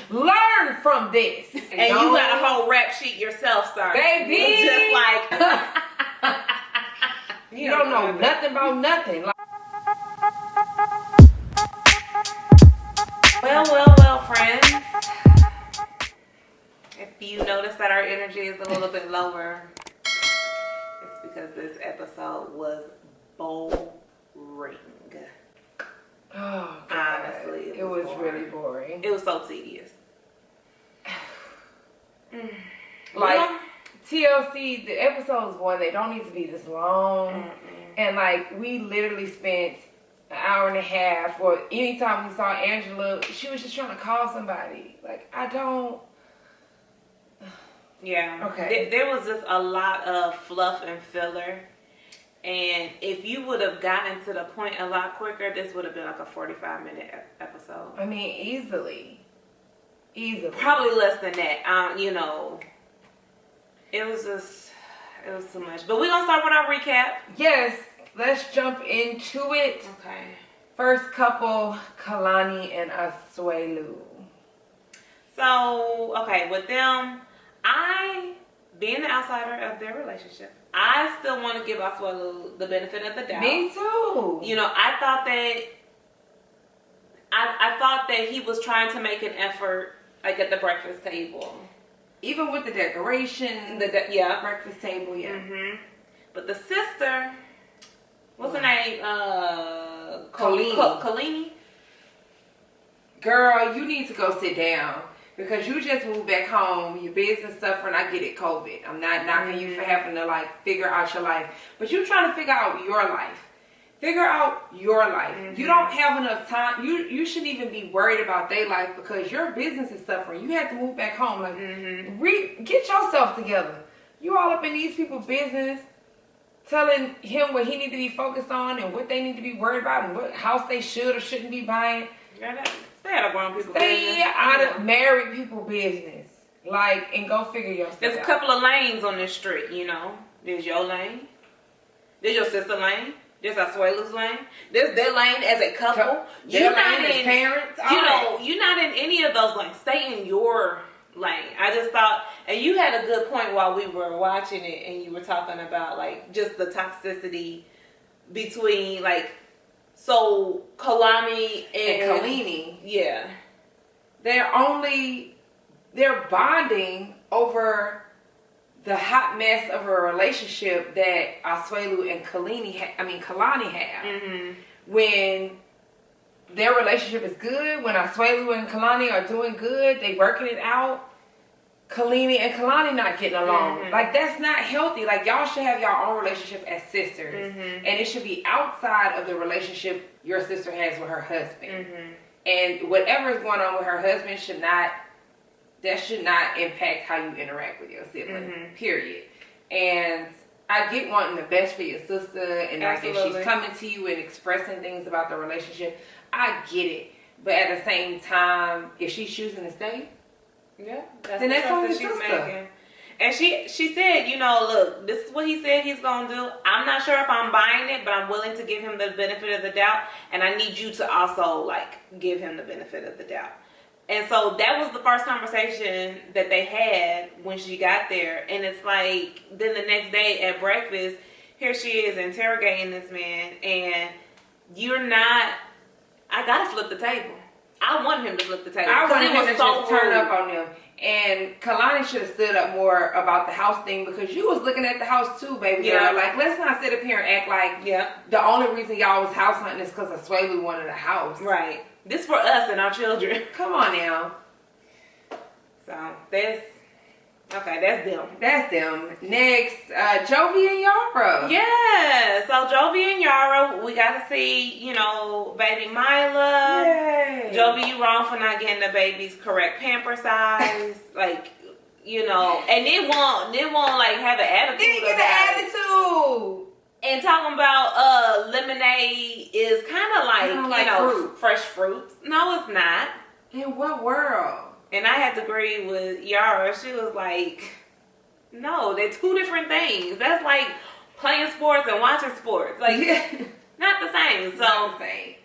Learn from this. And you got a whole rap sheet yourself, sir. Baby. It's just like... you don't know nothing about nothing. Like, well, friends. If you notice that our energy is a little bit lower, it's because this episode was boring. oh, God. Honestly, it was really boring. It was so tedious. Like, TLC, the episodes, one, they don't need to be this long. And, like, we literally spent an hour and a half, or anytime we saw Angela, she was just trying to call somebody. Like, I don't... Yeah. Okay. There was just a lot of fluff and filler. And if you would have gotten to the point a lot quicker, this would have been like a 45-minute episode. I mean, easily. Probably less than that. You know, it was too much. But we're going to start with our recap. Yes. Let's jump into it. Okay. First couple, Kalani and Asuelu. So, okay, with them, being the outsider of their relationship, I still want to give Asuelu the benefit of the doubt. Me too. You know, I thought that he was trying to make an effort, like at the breakfast table. Even with the decoration, breakfast table, yeah. Mm-hmm. But the sister, what's her name? Kalini. Girl, you need to go sit down. Because you just moved back home, your business suffering. I get it, COVID. I'm not knocking you for having to like figure out your life. But you're trying to figure out your life. Figure out your life. You don't have enough time. You shouldn't even be worried about their life because your business is suffering. You had to move back home. Like, get yourself together. You all up in these people's business, telling him what he need to be focused on and what they need to be worried about and what house they should or shouldn't be buying. Stay out of grown people's business. Stay out of married people business. Like, and go figure yourself out. There's a couple of lanes on this street, you know. There's your lane. There's your sister lane. There's Asuelu's lane. There's their lane as a couple. Their lane as parents. You're not in any of those lanes. Stay in your lane. I just thought, and you had a good point while we were watching it, and you were talking about, like, just the toxicity between, like, so Kalani and Kalini, yeah, they're bonding over the hot mess of a relationship that Asuelu and Kalani have. When their relationship is good, when Asuelu and Kalani are doing good, they working it out. Kalini and Kalani not getting along. Like, that's not healthy. Like, y'all should have your own relationship as sisters. And it should be outside of the relationship your sister has with her husband. And whatever is going on with her husband should not impact how you interact with your sibling. Period. And I get wanting the best for your sister, and like if she's coming to you and expressing things about the relationship, I get it. But at the same time, if she's choosing to stay, that's the choice that she's making. And she said, you know, look, this is what he said he's going to do. I'm not sure if I'm buying it, but I'm willing to give him the benefit of the doubt. And I need you to also, like, give him the benefit of the doubt. And so that was the first conversation that they had when she got there. And it's like, then the next day at breakfast, here she is interrogating this man. And I got to flip the table. I want him to flip the table. I want him to just turn up on them. And Kalani should have stood up more about the house thing because you was looking at the house too, baby girl. Like, let's not sit up here and act like the only reason y'all was house hunting is because Asuelu wanted a house. Right. This for us and our children. Come on now. So, that's them. That's them. Next, Jovi and Yara. Yeah. So, Jovi and Yara, we got to see, you know, baby Mila. Yay. Jovi, you wrong for not getting the baby's correct pamper size. Like, you know, and they won't like have an attitude. Didn't get an attitude. And talking about lemonade is kind of like, you know, fruit. Fresh fruits. No, it's not. In what world? And I had to agree with Yara. She was like, no, they're two different things. That's like playing sports and watching sports. Like, not the same. So, not the same.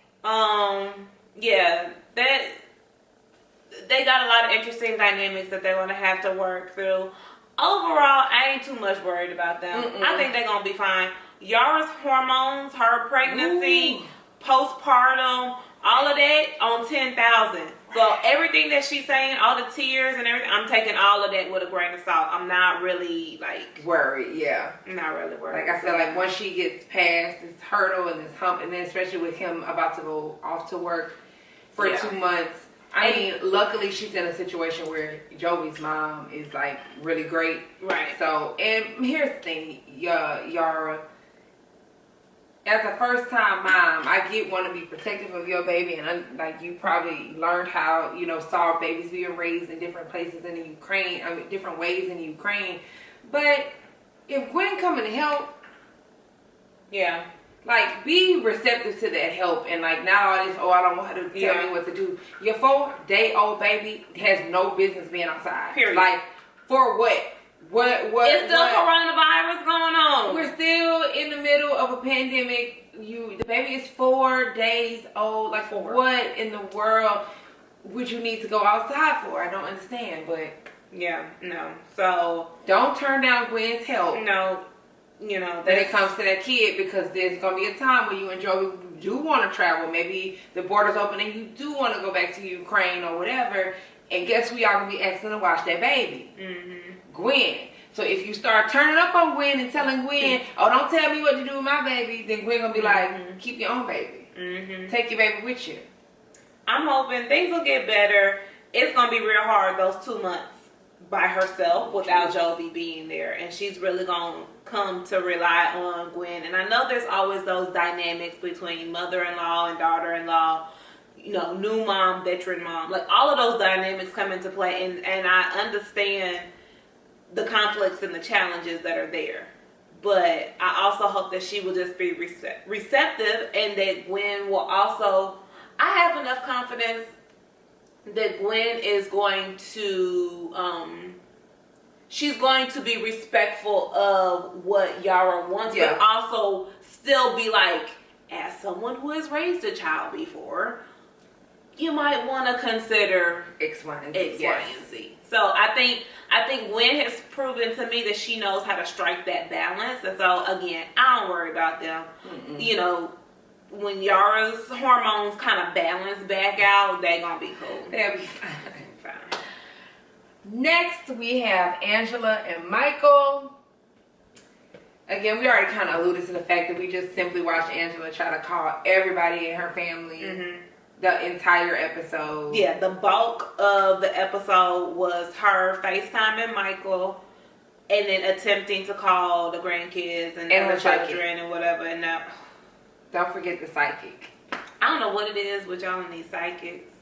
Yeah, that they got a lot of interesting dynamics that they're going to have to work through. Overall, I ain't too much worried about them. I think they're going to be fine. Yara's hormones, her pregnancy, postpartum, all of that on 10,000. So everything that she's saying, all the tears and everything, I'm taking all of that with a grain of salt. I'm not really worried. Yeah, I'm not really worried. Like I feel like once she gets past this hurdle and this hump, and then especially with him about to go off to work for 2 months. I mean, luckily she's in a situation where Jovi's mom is like really great. Right. So, and here's the thing, Yara. As a first-time mom, I get want to be protective of your baby, and like you probably learned how saw babies being raised in different places in the Ukraine. I mean, different ways in the Ukraine. But if Gwen coming to help, like be receptive to that help, and like not all this. Oh, I don't know how to tell me what to do. Your 4-day-old baby has no business being outside. Period. Like for what? What? It's still coronavirus going on. We're still in the middle of a pandemic. The baby is 4 days old. Like, what in the world would you need to go outside for? I don't understand, but no. So don't turn down Gwen's help. No, when it comes to that kid, because there's gonna be a time when you and Joey do want to travel. Maybe the border's open and you do want to go back to Ukraine or whatever. And guess who y'all gonna be asking to watch that baby? Gwen. So if you start turning up on Gwen and telling Gwen, oh, don't tell me what to do with my baby, then Gwen gonna be like, keep your own baby. Take your baby with you. I'm hoping things will get better. It's gonna be real hard those 2 months by herself without Jovi being there, and she's really gonna come to rely on Gwen. And I know there's always those dynamics between mother-in-law and daughter-in-law. New mom, veteran mom, like all of those dynamics come into play, and I understand the conflicts and the challenges that are there. But I also hope that she will just be receptive, and that Gwen will also, I have enough confidence that Gwen is going to, she's going to be respectful of what Yara wants, but also still be like, as someone who has raised a child before, you might want to consider X, Y, and Z. So I think Gwen has proven to me that she knows how to strike that balance. And so again, I don't worry about them. When Yara's hormones kind of balance back out, they're gonna be cool. They'll be fine. Next, we have Angela and Michael. Again, we already kind of alluded to the fact that we just simply watched Angela try to call everybody in her family. The entire episode. Yeah, the bulk of the episode was her FaceTiming Michael, and then attempting to call the grandkids and her children and whatever. And don't forget the psychic. I don't know what it is with y'all and these psychics.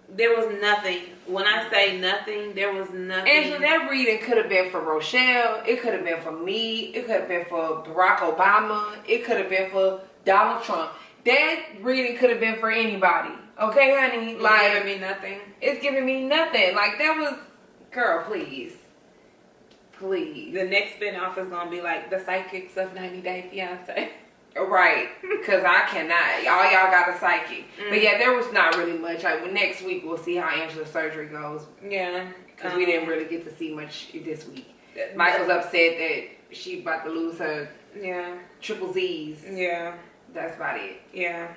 There was nothing. When I say nothing, there was nothing. Angela, that reading could have been for Rochelle. It could have been for me. It could have been for Barack Obama. It could have been for Donald Trump. That reading could have been for anybody. Okay, honey? It's giving me nothing. It's giving me nothing. Like, that was... Girl, please. Please. The next spinoff is going to be like the psychics of 90 Day Fiancé. Right. Because I cannot. All y'all got a psychic. But yeah, there was not really much. Like, next week, we'll see how Angela's surgery goes. Yeah. Because we didn't really get to see much this week. Michael's upset that she about to lose her triple Z's. Yeah. That's about it. Yeah.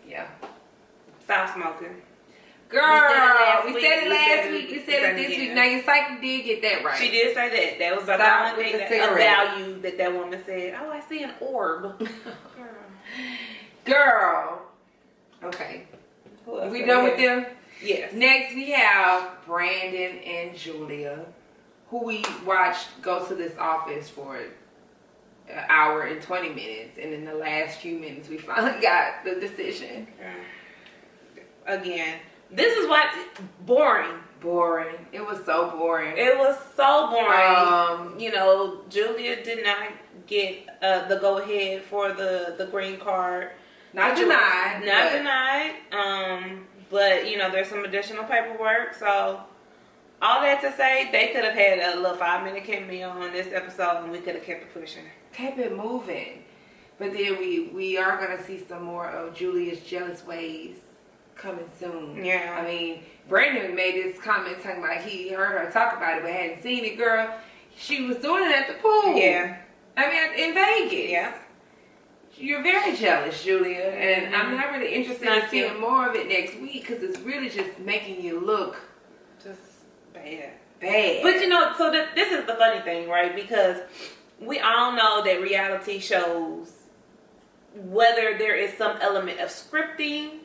Yeah. Stop smoking. Girl, we said it last week. We said it this week. Now, your psychic did get that right. She did say that. That was about the only thing, a value that woman said. Oh, I see an orb. Girl. Okay. We done with them? Yes. Next, we have Brandon and Julia, who we watched go to this office for an hour and 20 minutes, and in the last few minutes we finally got the decision. Again, this is what boring. It was so boring. It was so boring. Julia did not get the go ahead for the green card. Not denied. Not denied. But there's some additional paperwork, so all that to say, they could have had a little 5-minute cameo on this episode, and we could have kept it pushing. Kept it moving. But then we are going to see some more of Julia's jealous ways coming soon. Yeah. I mean, Brandon made this comment talking about he heard her talk about it but hadn't seen it, girl. She was doing it at the pool. Yeah. I mean, in Vegas. Yeah. You're very jealous, Julia, and I'm not really interested in seeing more of it next week because it's really just making you look just bad. But so this is the funny thing, right? Because we all know that reality shows, whether there is some element of scripting,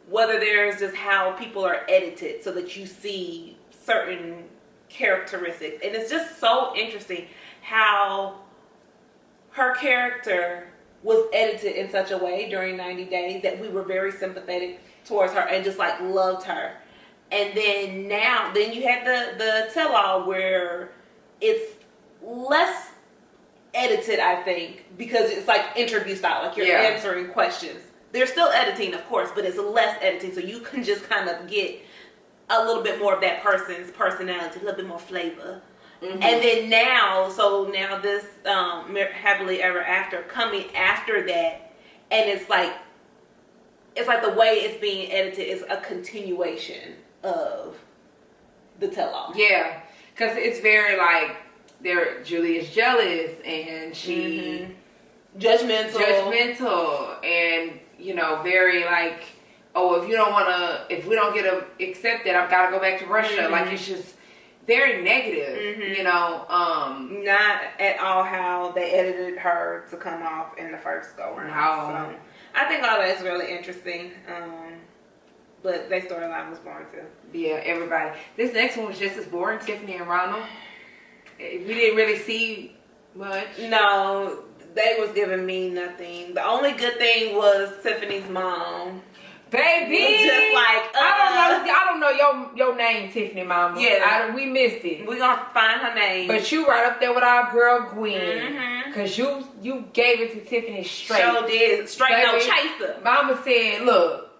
whether there's just how people are edited so that you see certain characteristics, and it's just so interesting how her character was edited in such a way during 90 Days that we were very sympathetic towards her and just like loved her. And then then you had the tell-all where it's less edited, I think, because it's like interview style, like you're answering questions. There's still editing, of course, but it's less editing, so you can just kind of get a little bit more of that person's personality, a little bit more flavor. Mm-hmm. And then now this Happily Ever After coming after that, and it's like the way it's being edited is a continuation of the tell-all. Yeah, because it's very like Julia's jealous and she judgmental, and very like, oh, if we don't get accepted, I've got to go back to Russia. Mm-hmm. Like it's just very negative, mm-hmm. Not at all how they edited her to come off in the first go round. No. So I think all that's really interesting. But their storyline was boring too. Yeah, everybody. This next one was just as boring. Tiffany and Ronald. We didn't really see much. No, they was giving me nothing. The only good thing was Tiffany's mom. Baby, it's just like I don't know your name, Tiffany Mama. Yeah, we missed it. We gonna find her name. But you right up there with our girl Gwen, cause you gave it to Tiffany straight. Sure did, straight, no chaser. Mama said, look,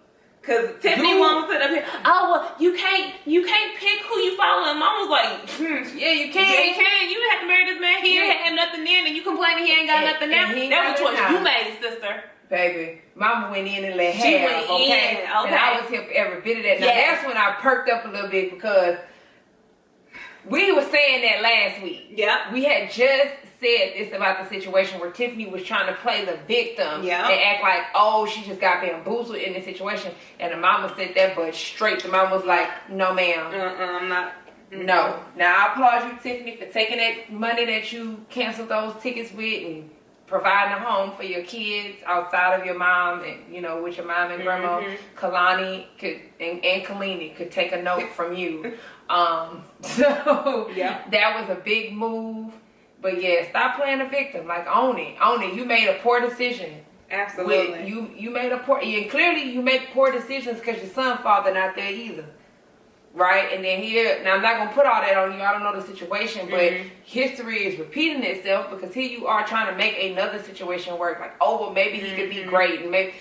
cause Tiffany wants to sit up here. Oh well, you can't pick who you follow. And Mama's like, yeah, you can. Yeah, you can. You have to marry this man. He ain't had nothing then, and you complaining he ain't got nothing now. That was a choice you made, sister. Baby, Mama went in and let have, okay? And I was here for every bit of that. Now, that's when I perked up a little bit because we were saying that last week. Yeah. We had just said this about the situation where Tiffany was trying to play the victim and act like, oh, she just got bamboozled in this situation. And the mama said that, but straight, the mama was like, no, ma'am. I'm not. No. Now, I applaud you, Tiffany, for taking that money that you canceled those tickets with and providing a home for your kids outside of your mom and, with your mom and grandma. Kalani and Kalini could take a note from you. So that was a big move. But yeah, stop playing the victim. Like, own it. You made a poor decision. Absolutely. You made a poor, and clearly you make poor decisions because your son father not there either. Right? And then now I'm not going to put all that on you. I don't know the situation, but history is repeating itself because here you are trying to make another situation work. Like, oh, well, maybe he could be great. And maybe,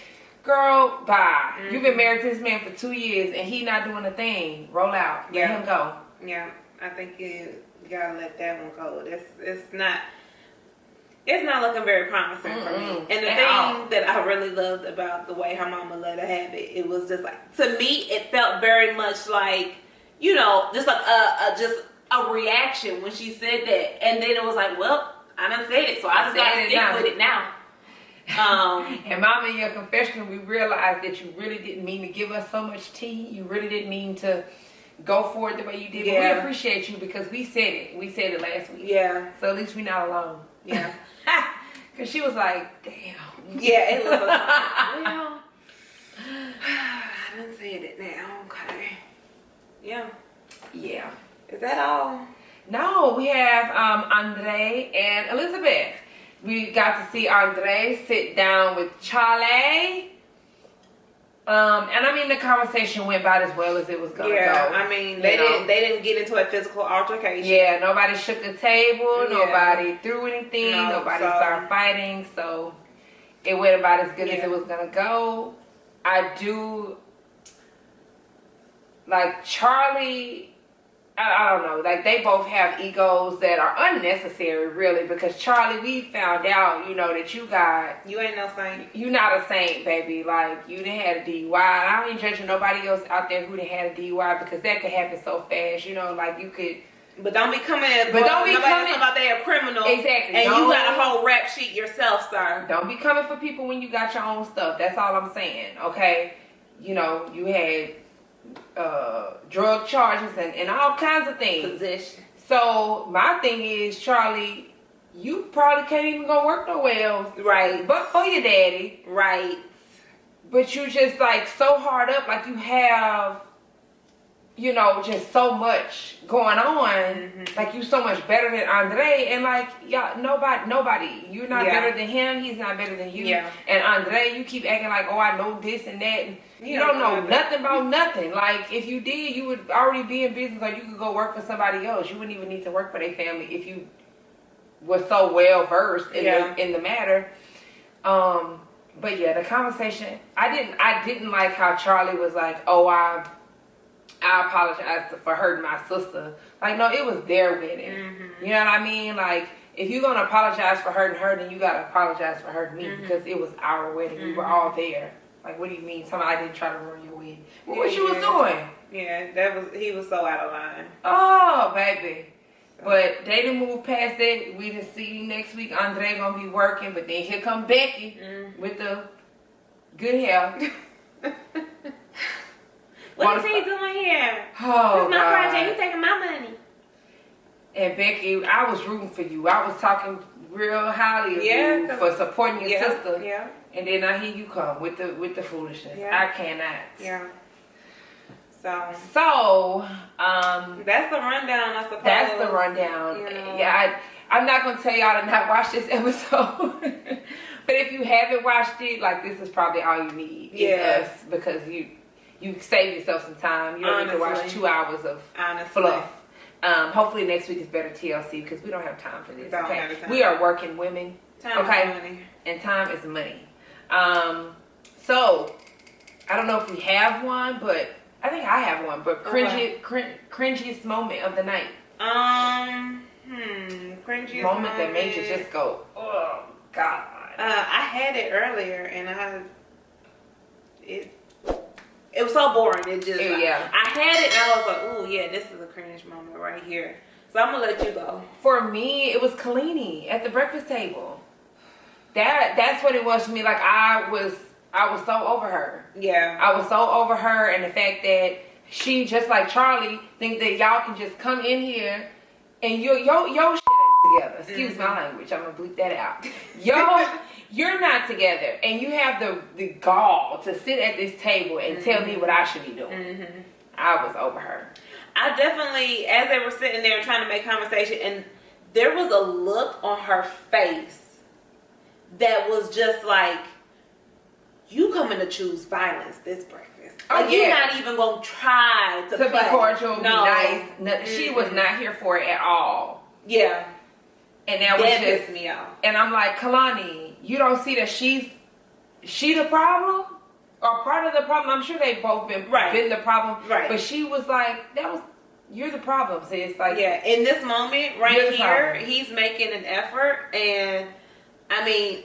girl, bye. You've been married to this man for 2 years and he not doing a thing. Roll out. Let him go. Yeah, I think you gotta let that one go. It's not looking very promising for me. And the thing that I really loved about the way her mama let her have it, it was just like, to me, it felt very much like, just like a reaction when she said that. And then it was like, well, I done said it, so I just gotta stick with it now. And Mama, in your confession, we realized that you really didn't mean to give us so much tea. You really didn't mean to go for it the way you did. Yeah. But we appreciate you because we said it. We said it last week. Yeah. So at least we're not alone. Yeah. Because she was like, damn. Yeah, it was like, well, I done said it now. Okay. Yeah. Yeah. Is that all? No, we have Andre and Elizabeth. We got to see Andre sit down with Charlie. And I mean, the conversation went about as well as it was gonna go. I mean, they didn't get into a physical altercation. Yeah, nobody shook the table, nobody threw anything, nobody started fighting, so it went about as good as it was gonna go. I do like Charlie. I don't know, like they both have egos that are unnecessary, really, because Charlie, we found out, you know, that you ain't no saint. You not a saint, baby. Like, you done had a DUI. I ain't judging nobody else out there who done had a DUI, because that could happen so fast, you know, like you could. But don't be coming at nobody talking about they a criminal. Exactly. And you got a whole rap sheet yourself, sir. Don't be coming for people when you got your own stuff. That's all I'm saying, okay? You know, you had drug charges and all kinds of things. Possession. So my thing is, Charlie, you probably can't even go work nowhere else. Right. But for your daddy. Right. But you just like so hard up, like you have, you know, just so much going on. Mm-hmm. Like you so much better than Andre, and like y'all, nobody. You're not better than him. He's not better than you. Yeah. And Andre, you keep acting like, oh, I know this and that. And you don't know nothing about nothing. Like if you did, you would already be in business, or you could go work for somebody else. You wouldn't even need to work for their family if you were so well versed in the matter. But yeah, the conversation, I didn't like how Charlie was like, oh, I apologize for hurting my sister. Like, no, it was their wedding. Mm-hmm. You know what I mean? Like, if you're going to apologize for hurting her, then you got to apologize for hurting me, because it was our wedding. Mm-hmm. We were all there. Like, what do you mean? Somebody didn't try to ruin your wedding. What you was doing? Yeah, he was so out of line. Oh, baby. But they didn't move past that. We didn't see next week. Andre going to be working. But then here come Becky with the good hair. What is he doing here? Oh, it's my project. He's taking my money. And Becky, I was rooting for you. I was talking real highly of you for supporting your sister. Yeah. And then I hear you come with the foolishness. Yeah. I cannot. Yeah. So that's the rundown, I suppose. That's the rundown. You know. Yeah, I'm not gonna tell y'all to not watch this episode. But if you haven't watched it, like, this is probably all you need. Yes. Because you save yourself some time. You don't need to watch 2 hours of fluff. Hopefully next week is better TLC, because we don't have time for this. Okay? We are working women. Time is money. And time is money. So I don't know if we have one, but I think I have one. But cringiest moment of the night. Cringiest moment that made you just go, oh God. I had it earlier, and it was so boring. It just, I had it, and I was like, ooh, yeah, this is a cringe moment right here. So I'm gonna let you go. For me, it was Kalini at the breakfast table. That's what it was for me. Like, I was so over her. Yeah. I was so over her, and the fact that she, just like Charlie, think that y'all can just come in here and your shit ain't together. Excuse my language. I'm gonna bleep that out. You're not together, and you have the gall to sit at this table and tell me what I should be doing. Mm-hmm. I was over her. I definitely, as they were sitting there trying to make conversation, and there was a look on her face that was just like, you coming to choose violence this breakfast. Like, you're not even going to try to be cordial, be nice. No, she was not here for it at all. Yeah. And that pissed me off. And I'm like, Kalani, you don't see that she the problem? Or part of the problem? I'm sure they've both been the problem. Right. But she was like, you're the problem. So it's like, yeah, in this moment right here, he's making an effort. And I mean,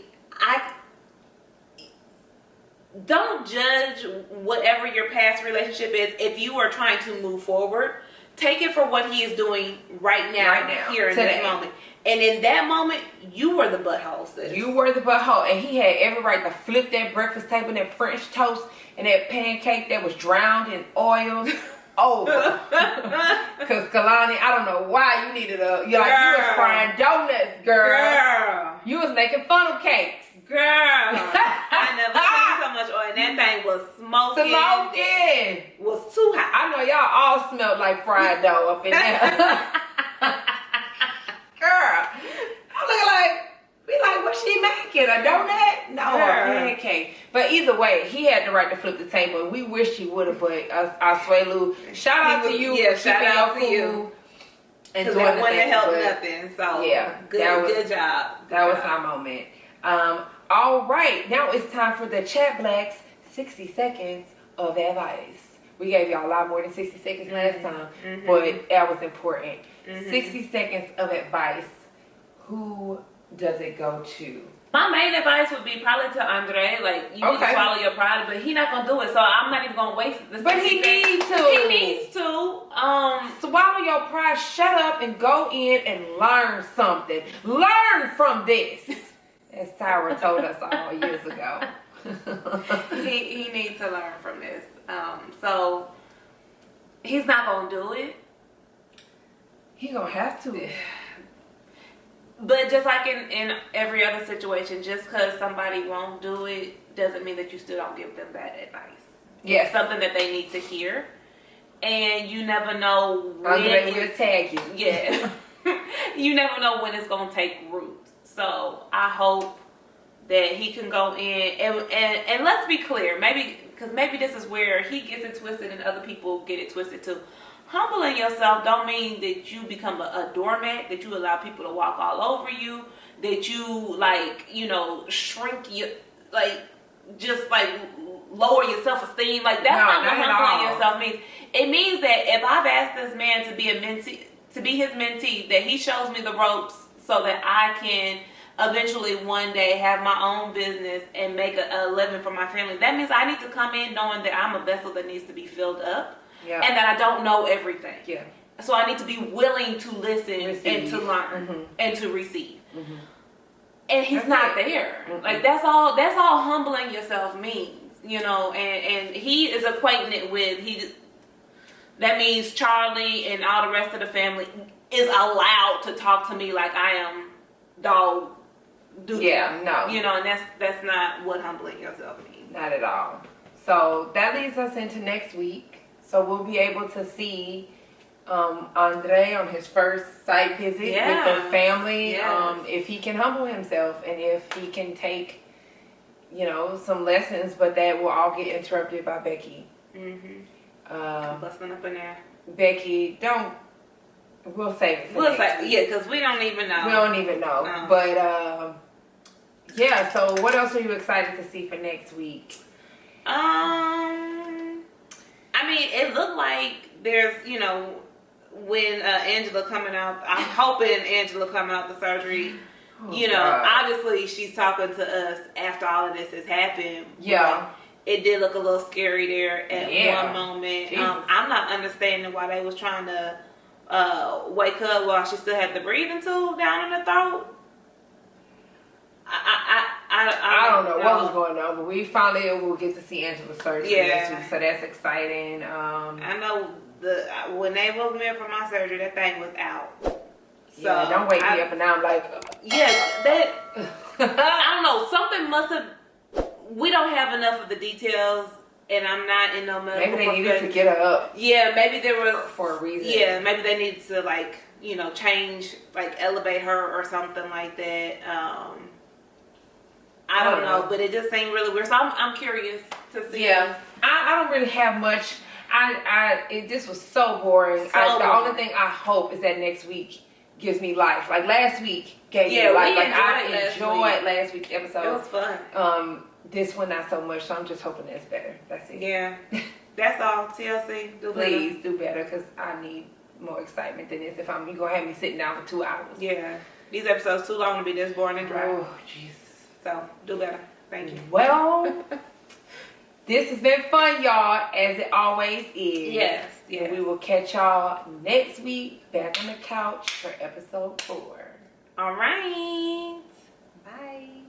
don't judge whatever your past relationship is. If you are trying to move forward, take it for what he is doing right now here in this moment. And in that moment, you were the butthole, sis. You were the butthole. And he had every right to flip that breakfast table, that French toast, and that pancake that was drowned in oil over. Because, Kalani, I don't know why you needed you was frying donuts, girl. You was making funnel cakes. Girl. I never seen so much oil. And that thing was smoking. Was too hot. I know y'all all smelled like fried dough up in there. Girl, I'm looking like, what's she making? A donut? No, a pancake. But either way, he had the right to flip the table, and we wish he would have. But Swelu, shout out to you. Yeah, shout out to you. Because that wouldn't have helped nothing. So yeah, good job. That was my moment. All right, now it's time for the ChatBlk's 60 seconds of advice. We gave y'all a lot more than 60 seconds last time, but that was important. 60 seconds of advice. Who does it go to? My main advice would be probably to Andre. Like, you need to swallow your pride, but he not gonna do it, so I'm not even gonna waste this. But he needs to. He needs to. Swallow your pride. Shut up and go in and learn something. Learn from this. As Tyra told us all years ago. he needs to learn from this. So he's not gonna do it. He gonna have to. But just like in every other situation, just because somebody won't do it doesn't mean that you still don't give them that advice. Yes. It's something that they need to hear. And you never know when Andre will tag you. Yeah. You never know when it's going to take root. So I hope that he can go in. And let's be clear. Because maybe this is where he gets it twisted and other people get it twisted too. Humbling yourself don't mean that you become a doormat, that you allow people to walk all over you, that you shrink you, just lower your self-esteem. Like, that's not what humbling yourself means. It means that if I've asked this man to be his mentee, that he shows me the ropes so that I can eventually one day have my own business and make a living for my family. That means I need to come in knowing that I'm a vessel that needs to be filled up. Yeah. And that I don't know everything. Yeah. So I need to be willing to listen and to learn and to receive. And he's not there. Like, that's all humbling yourself means, and he is acquainted it with that means Charlie and all the rest of the family is allowed to talk to me like I am dog dude. Yeah, no. And that's not what humbling yourself means. Not at all. So that leads us into next week. So we'll be able to see Andre on his first site visit with the family. Yes. If he can humble himself and if he can take, some lessons, but that will all get interrupted by Becky. Busting up in there. Becky, we'll save it for next week. Because we don't even know. We don't even know. No. But, so what else are you excited to see for next week? I mean, it looked like there's, when Angela coming out, I'm hoping Angela coming out the surgery, obviously she's talking to us after all of this has happened. Yeah. It did look a little scary there at one moment. I'm not understanding why they was trying to wake up while she still had the breathing tube down in her throat. I don't know what was going on, but we finally will get to see Angela's surgery next week, so that's exciting. I know when they woke me up from my surgery, that thing was out. So don't wake me up and now I'm like, that I don't know. Something must have. We don't have enough of the details, and I'm not in no medical. Maybe they needed to get her up. Yeah, maybe there was for a reason. Yeah, maybe they needed to change, elevate her or something like that. I don't know, but it just seemed really weird. So I'm curious to see. Yeah, I don't really have much. This was so boring. The only thing I hope is that next week gives me life. Like last week gave me life. I enjoyed last week's episode. It was fun. This one not so much. So I'm just hoping that's better. That's it. Yeah, that's all. TLC, please do better because I need more excitement than this. If you're gonna have me sitting down for 2 hours. Yeah, these episodes too long to be this boring and dry. Oh, Jesus. So, do better. Thank you. Well, this has been fun, y'all, as it always is. Yes. And we will catch y'all next week back on the couch for episode 4. All right. Bye.